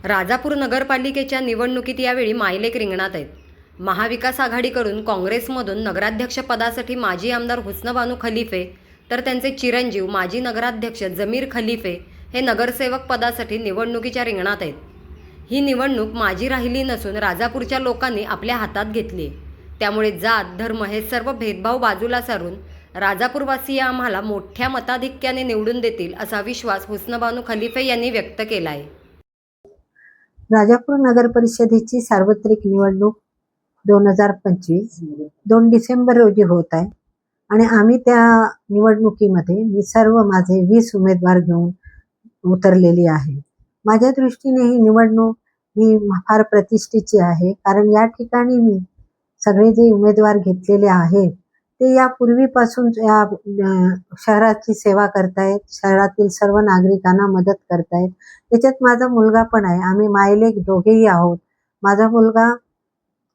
राजापूर नगरपालिकेच्या निवडणुकीत यावेळी मायलेक रिंगणात आहेत. महाविकास आघाडीकडून काँग्रेसमधून नगराध्यक्षपदासाठी माजी आमदार हुस्नबानू खलिफे तर त्यांचे चिरंजीव माजी नगराध्यक्ष जमीर खलिफे हे नगरसेवक पदासाठी निवडणुकीच्या रिंगणात आहेत. ही निवडणूक माझी राहिली नसून राजापूरच्या लोकांनी आपल्या हातात घेतली आहे. त्यामुळे जात धर्म हे सर्व भेदभाव बाजूला सारून राजापूरवासीय आम्हाला मोठ्या मताधिक्याने निवडून देतील असा विश्वास हुस्नबानू खलिफे यांनी व्यक्त केला आहे. राजापूर नगर परिषदेची सार्वत्रिक निवडणूक 2025 2 डिसेंबर रोजी होत आहे आणि आम्ही त्या निवडणुकीमध्ये मी सर्व माझे 20 उमेदवार घेऊन उतरलेली आहे. माझ्या दृष्टीने ही निवडणूक ही फार प्रतिष्ठेची आहे, कारण या ठिकाणी मी सगळे जे उमेदवार घेतलेले आहेत ते यापूर्वीपासून या शहराची सेवा करतायत, शहरातील सर्व नागरिकांना मदत करतायत. त्याच्यात माझा मुलगा पण आहे. आम्ही मायलेक दोघेही आहोत. माझा मुलगा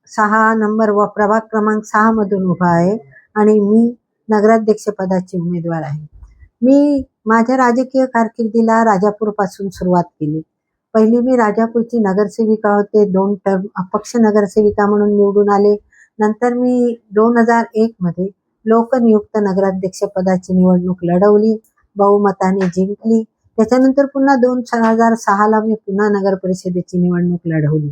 6 नंबर व प्रभाग क्रमांक 6 मधून उभा आहे आणि मी नगराध्यक्ष पदाची उमेदवार आहे. मी माझ्या राजकीय कारकिर्दीला राजापूरपासून सुरुवात केली. पहिली मी राजापूरची नगरसेविका होते. 2 टर्म अपक्ष नगरसेविका म्हणून निवडून आले. नंतर मी 2001 मध्ये लोकनियुक्त नगराध्यक्ष पदाची निवडणूक लढवली, बहुमताने जिंकली. त्याच्यानंतर पुन्हा 2006ला मी पुन्हा नगर परिषदेची निवडणूक लढवली.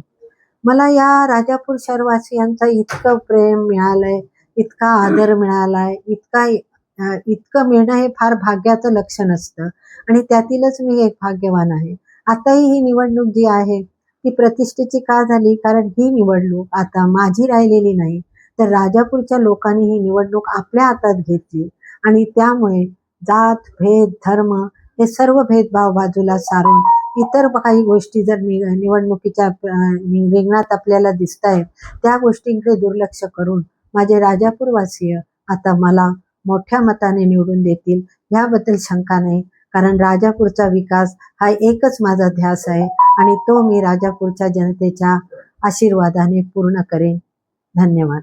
मला या राजापूर शहरवासियांचा इतकं प्रेम मिळालंय, इतका आदर मिळालाय, इतकं मिळणं हे फार भाग्याचं लक्षण असतं आणि त्यातीलच मी एक भाग्यवान आहे. आताही ही निवडणूक जी आहे ती प्रतिष्ठेची का झाली? कारण ही निवडणूक आता माझी राहिलेली नाही, तर राजापूरच्या लोकांनी ही निवडणूक आपल्या हातात घेतली आणि त्यामुळे जात भेद धर्म हे सर्व भेदभाव बाजूला सारून इतर काही गोष्टी जर निवडणुकीच्या रिंगणात आपल्याला दिसत आहेत त्या गोष्टींकडे दुर्लक्ष करून माझे राजापूरवासीय आता मला मोठ्या मताने निवडून देतील याबद्दल शंका नाही. कारण राजापूरचा विकास हा एकच माझा ध्यास आहे आणि तो मी राजापूरच्या जनतेच्या आशीर्वादाने पूर्ण करेन. धन्यवाद.